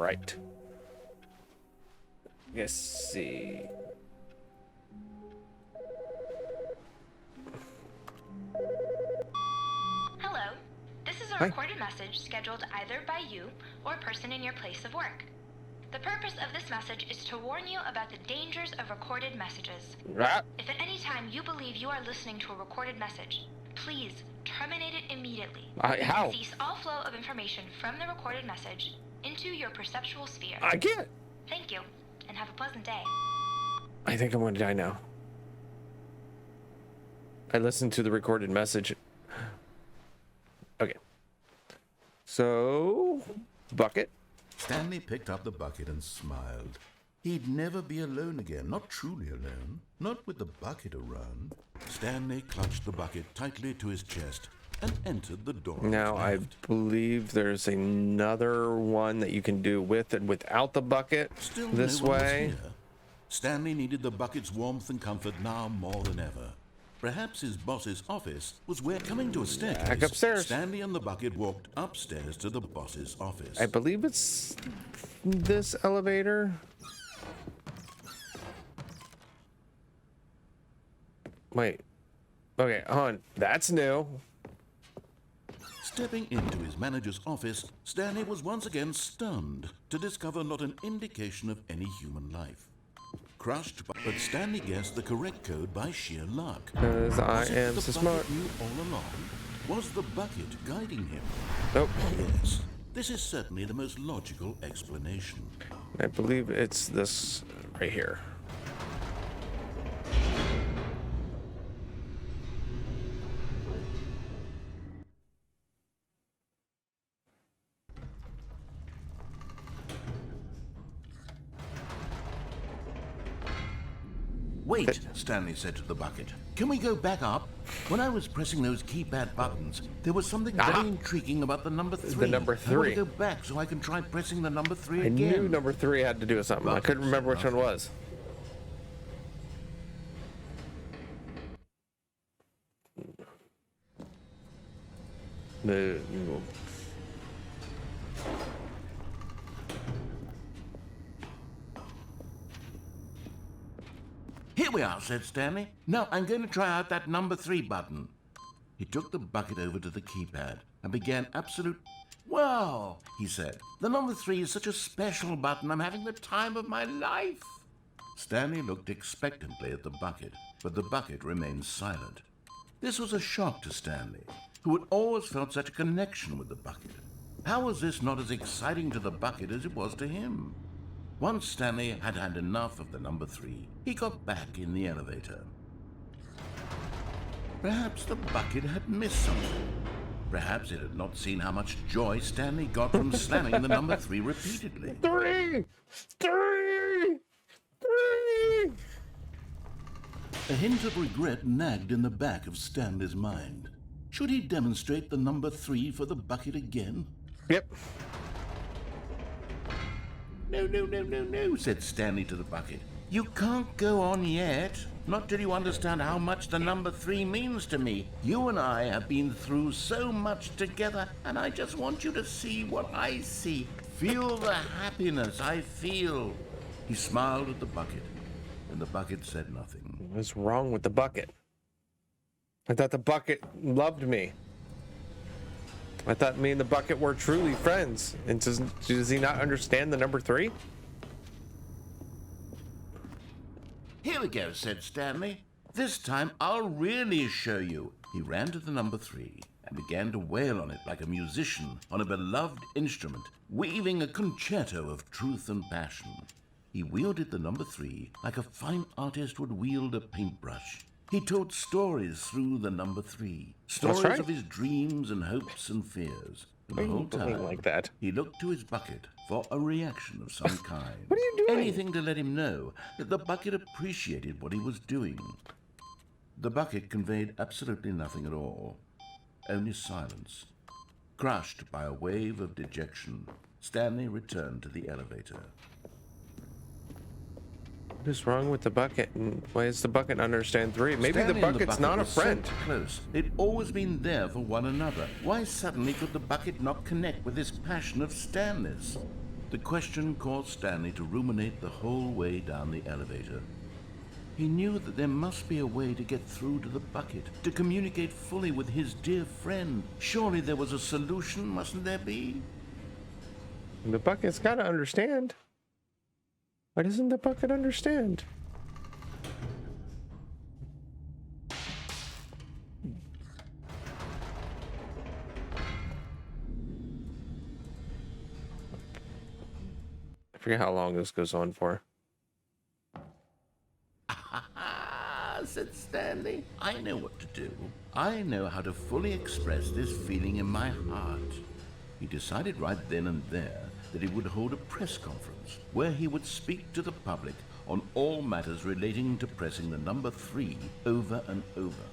right. Let's see. Hello. This is a Hi. recorded message scheduled either by you or a person in your place of work. The purpose of this message is to warn you about the dangers of recorded messages. Ah, If at any time you believe you are listening to a recorded message, please terminate it immediately. how? Cease all flow of information from the recorded message into your perceptual sphere. I can't. Thank you, and have a pleasant day. I think I'm going to die now. I listened to the recorded message. Okay. So, bucket. Stanley picked up the bucket and smiled. He'd never be alone again, not truly alone, not with the bucket around. Stanley clutched the bucket tightly to his chest and entered the door. Now, I believe there's another one that you can do with and without the bucket. Still This no one was way. here. Stanley needed the bucket's warmth and comfort now more than ever. Perhaps his boss's office was where, coming to a staircase, Back upstairs. Stanley and the bucket walked upstairs to the boss's office. I believe it's this elevator. Wait. Okay, hold on. That's new. Stepping into his manager's office, Stanley was once again stunned to discover not an indication of any human life. Crushed, but Stanley guessed the correct code by sheer luck. 'Cause I Was it am the so bucket smart. knew all along? Was the bucket guiding him? Nope. Yes, this is certainly the most logical explanation. I believe it's this right here. Wait, Stanley said to the bucket. Can we go back up? When I was pressing those keypad buttons, there was something very intriguing about the number 3. The number I want 3. to go back so I can try pressing the number 3 I again. knew number 3 had to do with something. I couldn't remember which one it was. The Here we are, said Stanley. Now I'm going to try out that number 3 button. He took the bucket over to the keypad and began absolute... Wow, he said. The number 3 is such a special button. I'm having the time of my life. Stanley looked expectantly at the bucket, but the bucket remained silent. This was a shock to Stanley, who had always felt such a connection with the bucket. How was this not as exciting to the bucket as it was to him? Once Stanley had had enough of the number 3, he got back in the elevator. Perhaps the bucket had missed something. Perhaps it had not seen how much joy Stanley got from slamming the number 3 repeatedly. 3! A hint of regret nagged in the back of Stanley's mind. Should he demonstrate the number 3 for the bucket again? Yep. No, said Stanley to the bucket. You can't go on yet. Not till you understand how much the number 3 means to me. You and I have been through so much together, and I just want you to see what I see. Feel the happiness I feel. He smiled at the bucket, and the bucket said nothing. What's wrong with the bucket? I thought the bucket loved me. I thought me and the bucket were truly friends. And does he not understand the number 3? Here we go, said Stanley. This time I'll really show you. He ran to the number 3 and began to wail on it like a musician on a beloved instrument, weaving a concerto of truth and passion. He wielded the number 3 like a fine artist would wield a paintbrush. He told stories through the number 3, stories right. of his dreams and hopes and fears. And the Why are you whole doing time, like that? he looked to his bucket for a reaction of some kind. What are you doing? Anything to let him know that the bucket appreciated what he was doing. The bucket conveyed absolutely nothing at all, only silence. Crushed by a wave of dejection, Stanley returned to the elevator. What is wrong with the bucket? And why does the bucket not understand 3? Maybe Stanley the and bucket's not a were so friend. close. They'd always been there for one another. Why suddenly could the bucket not connect with this passion of Stanley's? The question caused Stanley to ruminate the whole way down the elevator. He knew that there must be a way to get through to the bucket, to communicate fully with his dear friend. Surely there was a solution, mustn't there be? The bucket's got to understand. Why doesn't the bucket understand? I forget how long this goes on for. Said Stanley. I know what to do. I know how to fully express this feeling in my heart. He decided right then and there that he would hold a press conference where he would speak to the public on all matters relating to pressing the number 3 over and over.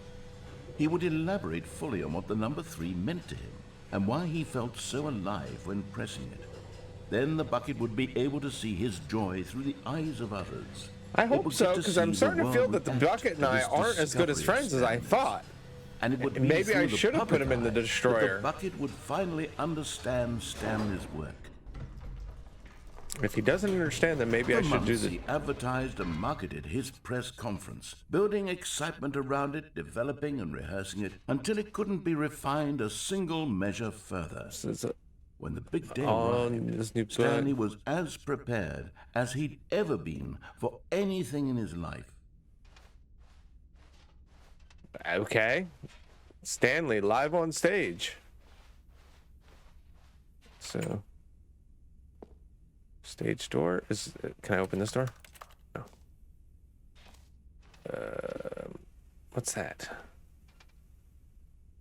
He would elaborate fully on what the number 3 meant to him and why he felt so alive when pressing it. Then the bucket would be able to see his joy through the eyes of others. I hope so, because I'm starting to feel that the bucket and I aren't as good as friends as I thought. And it would maybe I should have put him in the destroyer. The bucket would finally understand Stanley's work. If he doesn't understand, then maybe I should do the... He advertised and marketed his press conference, building excitement around it, developing and rehearsing it, until it couldn't be refined a single measure further. When the big day arrived, Stanley was as prepared as he'd ever been for anything in his life. Okay. Stanley live on stage. So... Stage door is. Can I open this door? No. What's that?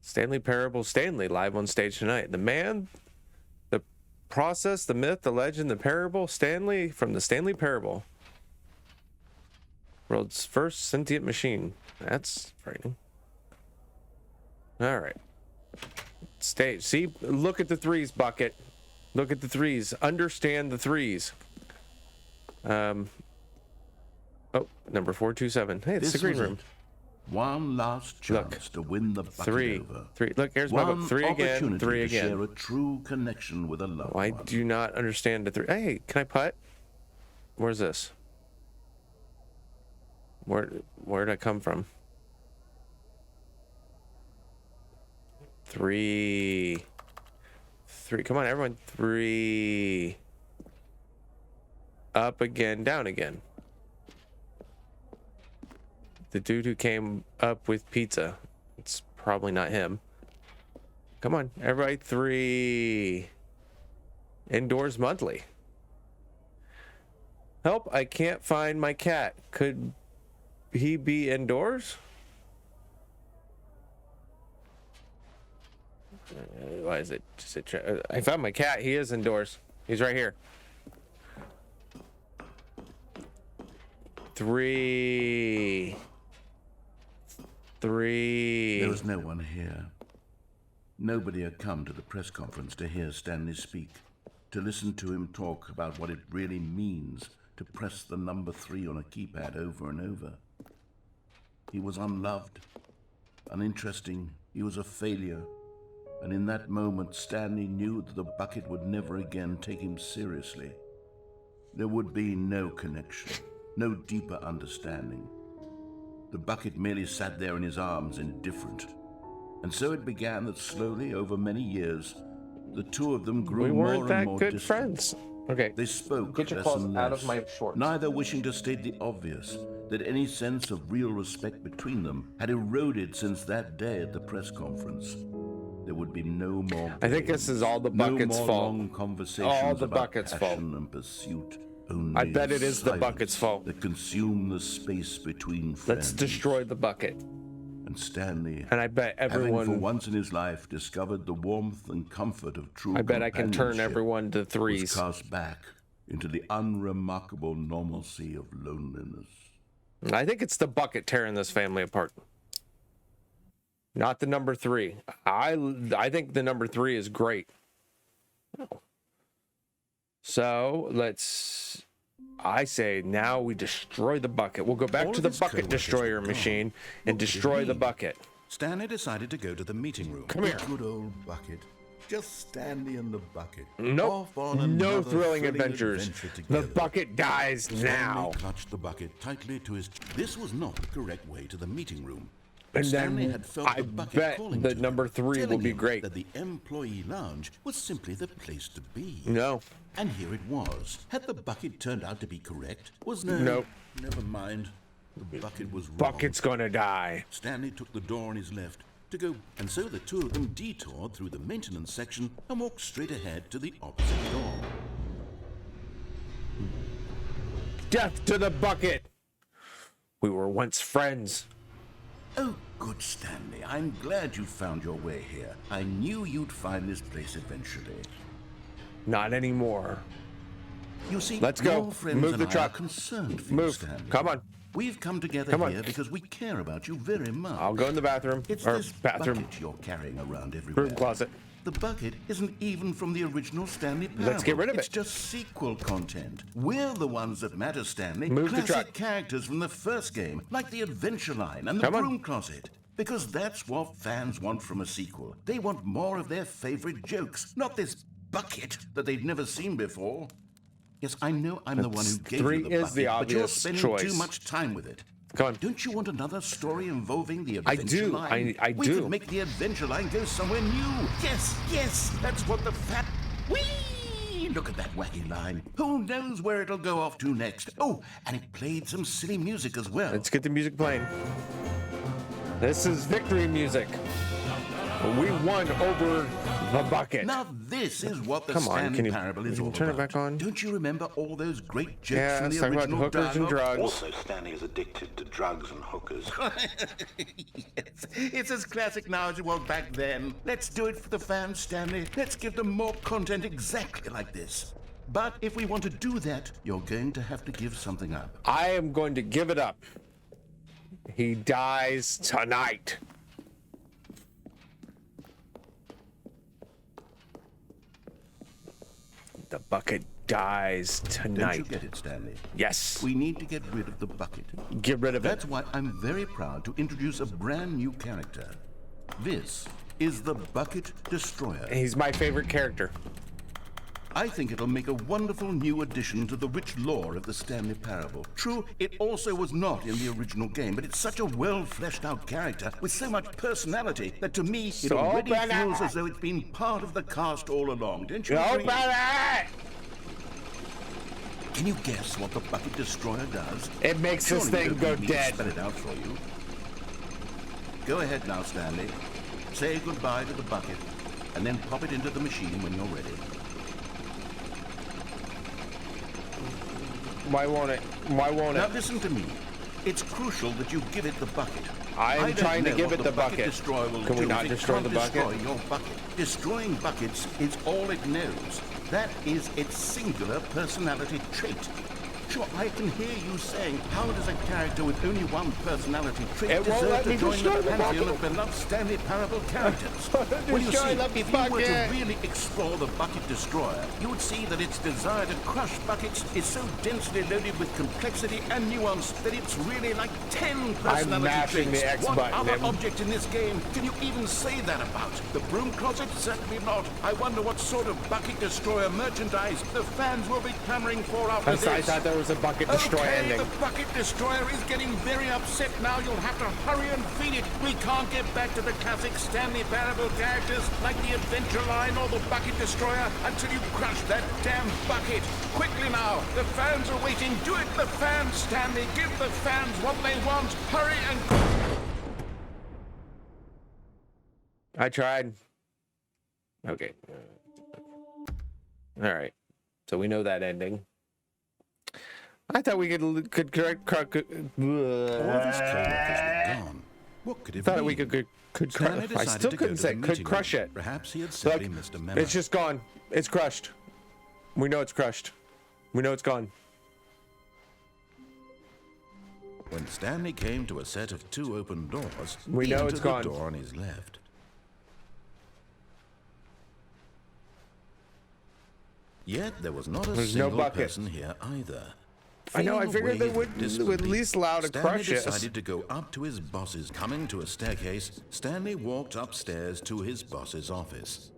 Stanley Parable Stanley live on stage tonight. The man, the process, the myth, the legend, the parable. Stanley from the Stanley Parable. World's first sentient machine. That's frightening. All right. Stage. See, look at the 3s, bucket. Look at the 3s. Understand the 3s. Oh, number 427. Hey, it's the green room. One last chance to win the bucket over. 3. Look, here's my book. 3 again. 3 again. Share a true connection with a loved one. I one. do not understand the 3. Hey, can I putt? Where's this? Where'd I come from? 3. Come on, everyone. 3. Up again, down again. The dude who came up with pizza. It's probably not him. Come on, everybody. 3. Indoors monthly. Help, I can't find my cat. Could he be indoors? Why is it just I found my cat. He is indoors. He's right here. 3. There was no one here. Nobody had come to the press conference to hear Stanley speak, to listen to him talk about what it really means to press the number 3 on a keypad over and over. He was unloved, uninteresting. He was a failure. And in that moment, Stanley knew that the bucket would never again take him seriously. There would be no connection, no deeper understanding. The bucket merely sat there in his arms, indifferent. And so it began that slowly, over many years, the two of them grew more and more distant. We weren't that good friends. Okay. They spoke Get your less claws and out less, of my shorts. Neither wishing to state the obvious, that any sense of real respect between them had eroded since that day at the press conference. There would be no more games, I think this is all the bucket's no more fault. Long conversations all the about bucket's passion fault. And pursuit. Only I bet it is the bucket's fault. That consume the space between friends. Let's destroy the bucket. And Stanley, and I bet everyone, having for once in his life discovered the warmth and comfort of true I bet I can turn everyone to 3s. Was cast back into the unremarkable normalcy of loneliness. I think it's the bucket tearing this family apart. Not the number 3. I think the number 3 is great. So I say now we destroy the bucket. We'll go back to the bucket destroyer machine and destroy the bucket. Stanley decided to go to the meeting room. Come here. Good old bucket. Just Stanley and the bucket. Nope. Off on No another thrilling adventures. adventure The together. bucket dies now. Stanley clutched the bucket tightly to his... This was not the correct way to the meeting room. And Stanley then had felt I the bucket bet calling that to number him, 3 will telling be him great. that the employee lounge was simply the place to be. No. And here it was. Had the bucket turned out to be correct? Was no... Nope. Never mind. The bucket was wrong. Bucket's gonna die. Stanley took the door on his left to go, and so the two of them detoured through the maintenance section and walked straight ahead to the opposite door. Death to the bucket. We were once friends. Oh, good, Stanley. I'm glad you found your way here. I knew you'd find this place eventually. Not anymore. You see, Let's go. your friends Move and the I truck. are concerned for you, Move. Stanley. Come on. We've come together Come on. here because we care about you very much. I'll go in the bathroom. It's Or this bathroom. bucket you're carrying around everywhere. Room closet. The bucket isn't even from the original Stanley Parable. Let's get rid of It's it. just sequel content. We're the ones that matter, Stanley. Move the Classic truck. characters from the first game, like the Adventure Line and the Come on. Broom Closet. Because that's what fans want from a sequel. They want more of their favorite jokes, not this bucket that they've never seen before. Yes, I know I'm the one who gave three you the is bucket, the but you're obvious spending choice. too much time with it. Come on. Don't you want another story involving the I Adventure do. Line? I We do. could make the Adventure Line go somewhere new. Yes, yes, that's what the fat... Whee! Look at that wacky line. Who knows where it'll go off to next? Oh, and it played some silly music as well. Let's get the music playing. This is victory music. We won over the bucket. Now this is what the Come on, Stanley can you- Parable is can you all turn it about. back on? Don't you remember all those great jokes Yeah, from let's the talk about original hookers and dialogue? drugs. Also, Stanley is addicted to drugs and hookers. Yes, it's as classic now as it was back then. Let's do it for the fans, Stanley. Let's give them more content exactly like this. But if we want to do that, you're going to have to give something up. I am going to give it up. He dies tonight. The bucket dies Don't tonight. you get it, Stanley? Yes. We need to get rid of the bucket. Get rid of it. That's why I'm very proud to introduce a brand new character. This is the Bucket Destroyer. He's my favorite character. I think it'll make a wonderful new addition to the rich lore of the Stanley Parable. True, it also was not in the original game, but it's such a well-fleshed-out character with so much personality that to me it So already bad. feels as though it's been part of the cast all along. Don't you agree? Open it! Can you guess what the Bucket Destroyer does? It makes this Surely you thing don't go need me to dead. spell it out for you. Go ahead now, Stanley. Say goodbye to the bucket, and then pop it into the machine when you're ready. Why won't it? Why won't Now it? listen to me. It's crucial that you give it the bucket. I am don't trying to know give what it the bucket. Destroyer will Can we do not if it destroy can't the bucket? Destroy your bucket. Destroying buckets is all it knows. That is its singular personality trait. Sure, I can hear you saying, how does a character with only one personality trait It won't deserve let to me join destroy the the pantheon bucket. of beloved Stanley Parable characters? Well, you Destroy see, the if you were bucket. to really explore the Bucket Destroyer, you would see that its desire to crush buckets is so densely loaded with complexity and nuance that it's really like 10 personality mashing traits. the X What button, other Em. object in this game can you even say that about? The Broom Closet? Certainly not. I wonder what sort of Bucket Destroyer merchandise the fans will be clamoring for after I this. thought there was a bucket destroy Okay, ending. the Bucket Destroyer is getting very upset now. You'll have to hurry and feed it. We can't get back to the classic Stanley Parable characters like the Adventure Line or the Bucket Destroyer until you crush that damn bucket. Quickly now, the fans are waiting. Do it, the fans, Stanley. Give the fans what they want. Hurry and... I tried. Okay. All right. So we know that ending. I thought we could correct. All this clever has gone. What could it Thought be? we could Stanley crush. I decided still to go couldn't to say the could meeting crush room. it. Perhaps he had Look, simply missed a memo. it's just gone. It's crushed. We know it's crushed. We know it's gone. When Stanley came to a set of two open doors, We he know entered it's the gone. door on his left. Yet there was not a There's no single bucket. person here either. I know, I Feeling a figured they wave would of at disbelief, least allow to Stanley crush it. decided to go up to his boss's. Coming to a staircase, Stanley walked upstairs to his boss's office.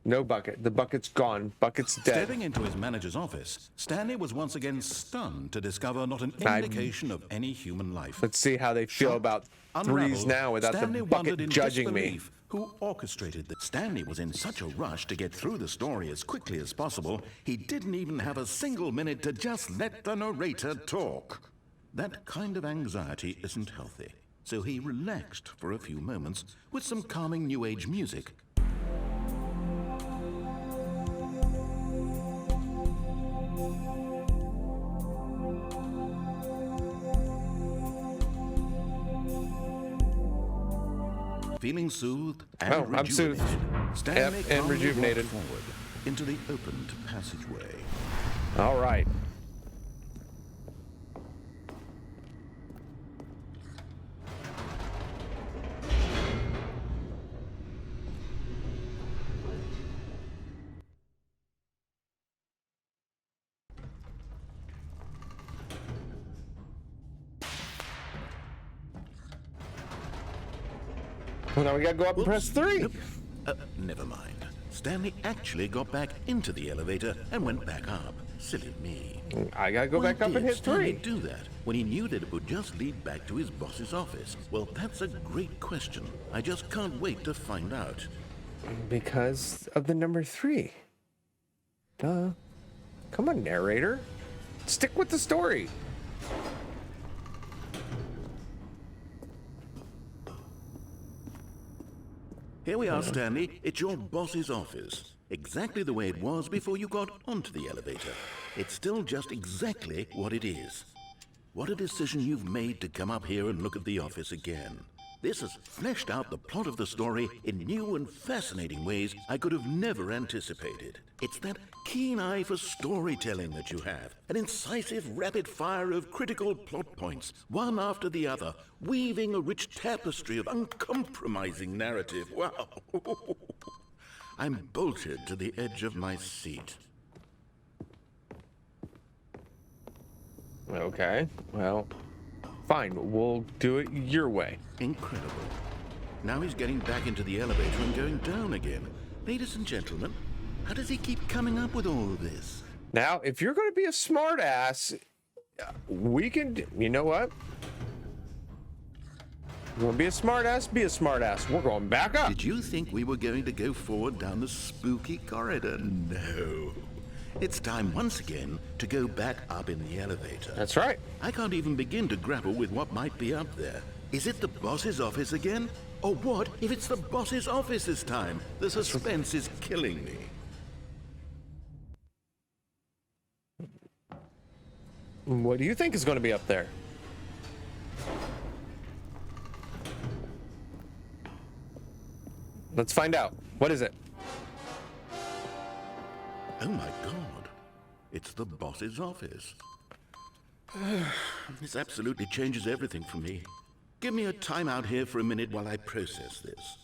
No bucket. The bucket's gone. Bucket's dead. Stepping into his manager's office, Stanley was once again stunned to discover not an indication of any human life. Let's see how they feel about threes Unraveled, now without Stanley the wondered bucket in judging me. disbelief who orchestrated that. Stanley was in such a rush to get through the story as quickly as possible, he didn't even have a single minute to just let the narrator talk. That kind of anxiety isn't healthy, so he relaxed for a few moments with some calming New Age music. Feeling soothed and Oh, I'm soothed. Stanley Yep, and calmly rejuvenated. walked forward into the opened passageway. All right. Well, now we gotta go up and press 3. Never mind. Stanley actually got back into the elevator and went back up. Silly me. I gotta go Why back up and did hit Stanley 3. do that when he knew that it would just lead back to his boss's office? Well, that's a great question. I just can't wait to find out. Because of the number 3. Duh. Come on, narrator. Stick with the story. Here we are, Stanley. It's your boss's office. Exactly the way it was before you got onto the elevator. It's still just exactly what it is. What a decision you've made to come up here and look at the office again. This has fleshed out the plot of the story in new and fascinating ways I could have never anticipated. It's that keen eye for storytelling that you have, an incisive rapid fire of critical plot points, one after the other, weaving a rich tapestry of uncompromising narrative. Wow! I'm bolted to the edge of my seat. Okay, well, fine. We'll do it your way. Incredible. Now he's getting back into the elevator and going down again. Ladies and gentlemen, how does he keep coming up with all of this? Now, if you're going to be a smart ass, we can. You know what? You want to be a smart ass? Be a smart ass. We're going back up. Did you think we were going to go forward down the spooky corridor? No. It's time once again to go back up in the elevator. That's right. I can't even begin to grapple with what might be up there. Is it the boss's office again? Or what if it's the boss's office this time? The suspense is killing me. What do you think is going to be up there? Let's find out. What is it? Oh my God. It's the boss's office. This absolutely changes everything for me. Give me a time out here for a minute while I process this.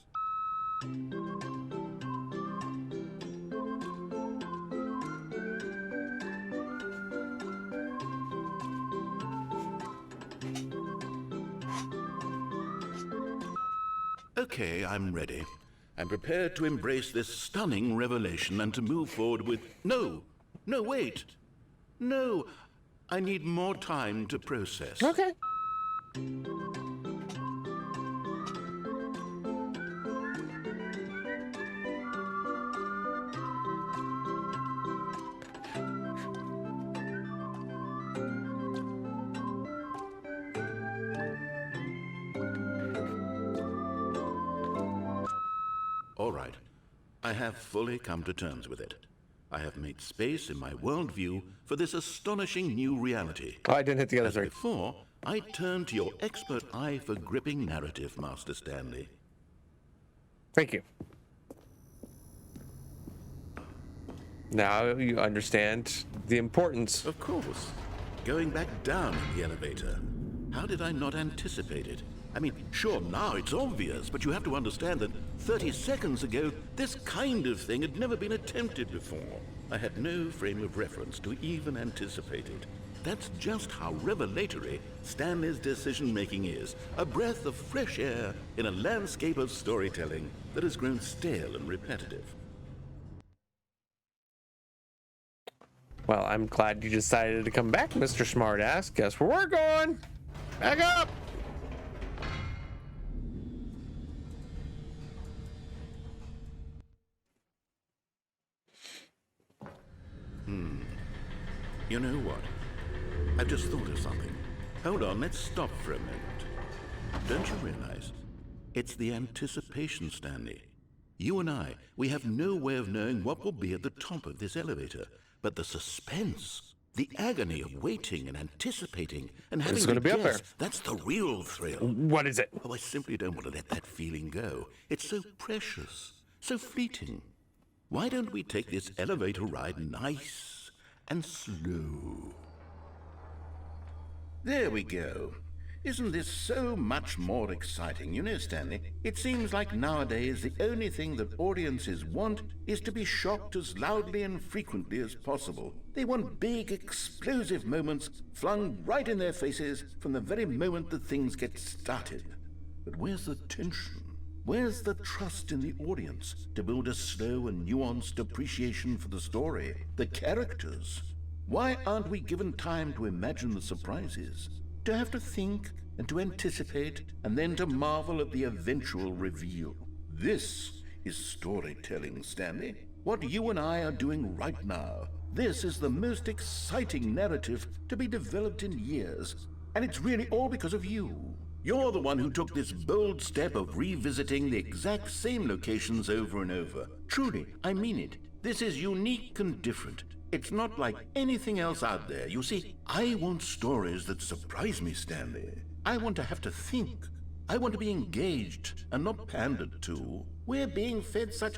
Okay, I'm ready. I'm prepared to embrace this stunning revelation and to move forward with... No, wait. No, I need more time to process. Okay. All right. I have fully come to terms with it. I have made space in my worldview for this astonishing new reality. Oh, I didn't hit the other As 3. before, I turn to your expert eye for gripping narrative, Master Stanley. Thank you. Now you understand the importance. Of course. Going back down in the elevator. How did I not anticipate it? I mean, sure, now it's obvious, but you have to understand that 30 seconds ago, this kind of thing had never been attempted before. I had no frame of reference to even anticipate it. That's just how revelatory Stanley's decision-making is. A breath of fresh air in a landscape of storytelling that has grown stale and repetitive. Well, I'm glad you decided to come back, Mr. Smartass. Guess where we're going? Back up! You know what? I've just thought of something. Hold on, let's stop for a moment. Don't you realize? It's the anticipation, Stanley. You and I, we have no way of knowing what will be at the top of this elevator. But the suspense, the agony of waiting and anticipating and having gonna to be up guess, there. that's the real thrill. What is it? Oh, I simply don't want to let that feeling go. It's so precious, so fleeting. Why don't we take this elevator ride nice and slow? There we go. Isn't this so much more exciting? You know, Stanley, it seems like nowadays the only thing that audiences want is to be shocked as loudly and frequently as possible. They want big, explosive moments flung right in their faces from the very moment that things get started. But where's the tension? Where's the trust in the audience to build a slow and nuanced appreciation for the story, the characters? Why aren't we given time to imagine the surprises? To have to think and to anticipate and then to marvel at the eventual reveal. This is storytelling, Stanley. What you and I are doing right now. This is the most exciting narrative to be developed in years. And it's really all because of you. You're the one who took this bold step of revisiting the exact same locations over and over. Truly, I mean it. This is unique and different. It's not like anything else out there. You see, I want stories that surprise me, Stanley. I want to have to think. I want to be engaged and not pandered to. We're being fed such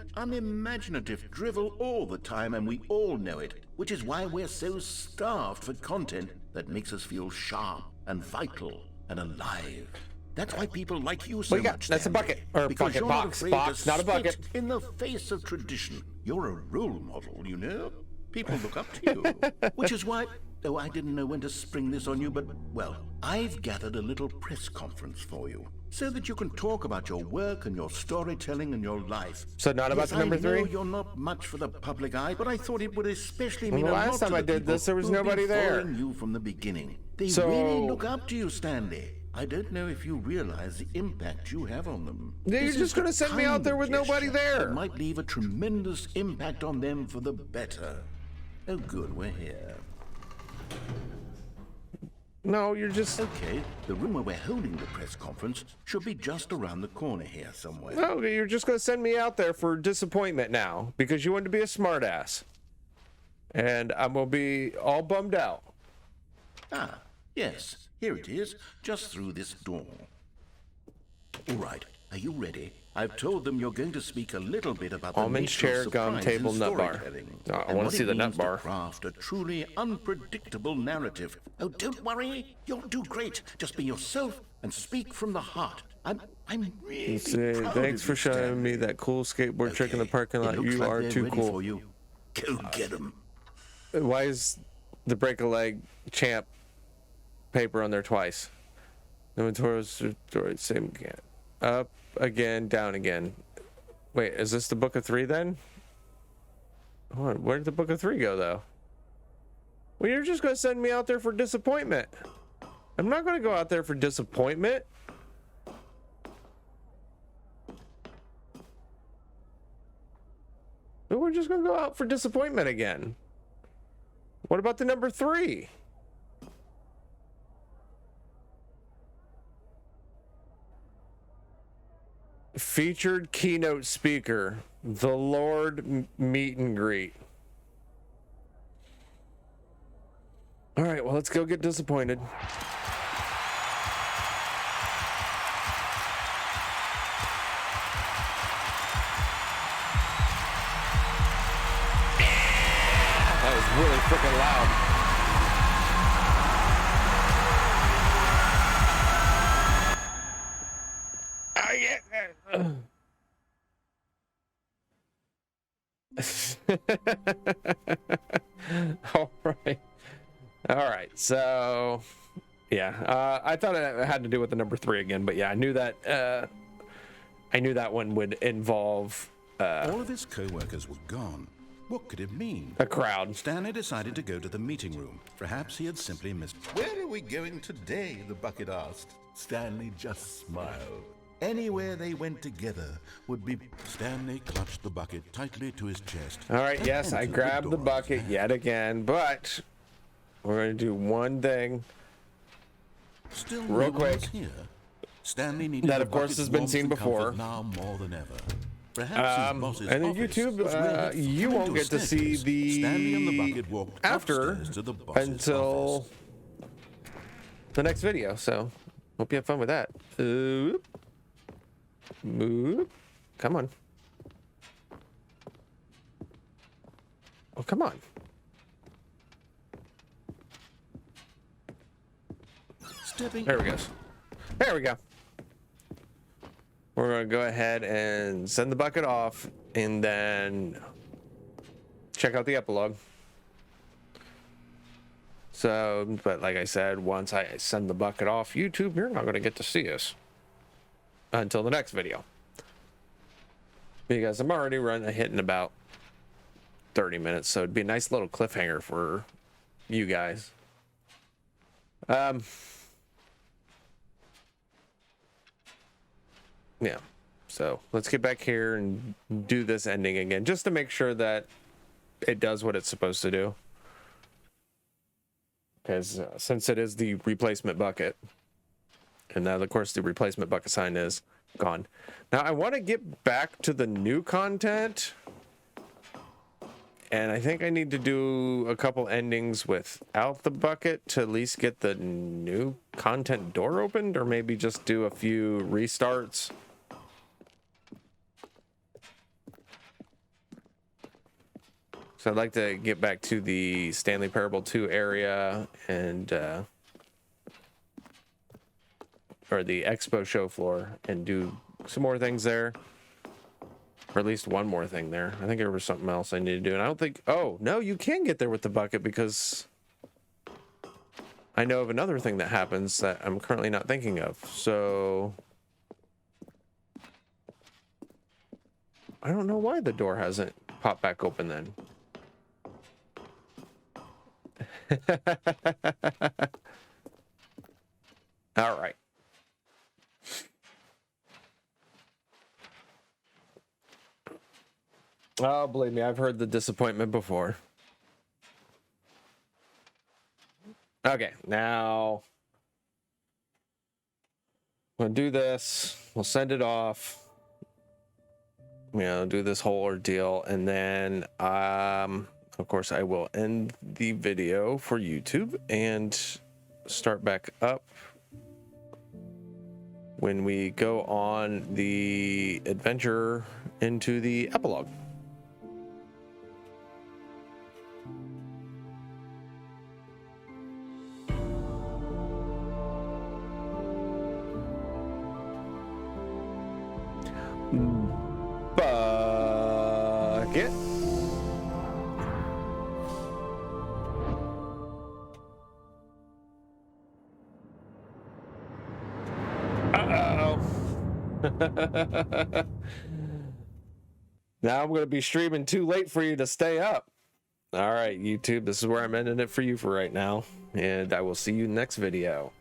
unimaginative drivel all the time, and we all know it, which is why we're so starved for content that makes us feel sharp and vital and alive. That's why people like you so What you got? much. That's a Stanley. bucket. Or Because bucket. you're Box. not afraid Box, to not a bucket. spit in the face of tradition. You're a role model, you know? People look up to you. Which is why... Oh, I didn't know when to spring this on you, but, well, I've gathered a little press conference for you, so that you can talk about your work and your storytelling and your life. So not about Yes, the number I know 3? you're not much for the public eye, but I thought it would especially Well, mean the a lot last to time the I did people this, there was who've been nobody there. following you from the beginning. They So- really look up to you, Stanley. I don't know if you realize the impact you have on them. Yeah, you're This just is gonna the send me out kind there of with nobody gesture there. that might leave a tremendous impact on them for the better. Oh, good, we're here. No, you're just... Okay, the room where we're holding the press conference should be just around the corner here somewhere. No, you're just going to send me out there for disappointment now because you want to be a smartass. And I'm going to be all bummed out. Ah, yes, here it is, just through this door. All right, are you ready? I've told them you're going to speak a little bit about the Almonds, nature chair, of gum, surprise table, in nut bar. storytelling, I and wanna what see it the nut means to bar. craft a truly unpredictable narrative. Oh, don't worry, you'll do great. Just be yourself and speak from the heart. I'm really proud Thanks of for you, showing Stanley. me that cool skateboard trick in the Okay, parking it lot. looks You like are they're too ready cool. for you. Go get 'em. Why is the break a leg champ paper on there twice? Inventory's same again. Up again, down again. Wait, is this the book of 3 then? Hold on, where did the book of 3 go though? Well, you're just gonna send me out there for disappointment. I'm not gonna go out there for disappointment. But we're just gonna go out for disappointment again. What about the number 3? Featured keynote speaker, the Lord meet and greet. All right, well, let's go get disappointed. That was really freaking loud. All right. So, yeah, I thought it had to do with the number 3 again, but yeah, I knew that one would involve. All of his co-workers were gone. What could it mean? A crowd. Stanley decided to go to the meeting room. Perhaps he had simply missed. Where are we going today? The bucket asked. Stanley just smiled. Anywhere they went together would be... Stanley clutched the bucket tightly to his chest. All right, and yes, I entered grabbed the door of his bucket van. yet again, but we're going to do one thing. Still real no one quick. was here. Stanley needed That, the of course, bucket's has been warmth seen and before. comfort now more than ever. Perhaps his boss's And in office YouTube, was where he'd you come won't into a get to see staircase. Stanley and the the bucket walked after upstairs to the boss's until office. the next video. So hope you have fun with that. Oop. Oop. Come on. Oh, come on. Stepping There we go. There we go. We're going to go ahead and send the bucket off and then check out the epilogue. So, but like I said, once I send the bucket off YouTube, you're not going to get to see us until the next video. Because I'm already hitting about 30 minutes, so it'd be a nice little cliffhanger for you guys. Yeah, so let's get back here and do this ending again, just to make sure that it does what it's supposed to do. Because since it is the replacement bucket, and now of course the replacement bucket sign is gone. Now I want to get back to the new content, and I think I need to do a couple endings without the bucket to at least get the new content door opened, or maybe just do a few restarts. So I'd like to get back to the Stanley Parable 2 area and or the expo show floor and do some more things there, or at least one more thing there. I think there was something else I need to do, and I don't think... Oh no, you can get there with the bucket, because I know of another thing that happens that I'm currently not thinking of. So I don't know why the door hasn't popped back open then. All right. Oh, believe me, I've heard the disappointment before. Okay, now we'll do this. We'll send it off. You know, do this whole ordeal, and then of course I will end the video for YouTube and start back up when we go on the adventure into the epilogue. Bucket. Uh-oh. Now I'm going to be streaming too late for you to stay up. All right, YouTube, this is where I'm ending it for you for right now. And I will see you next video.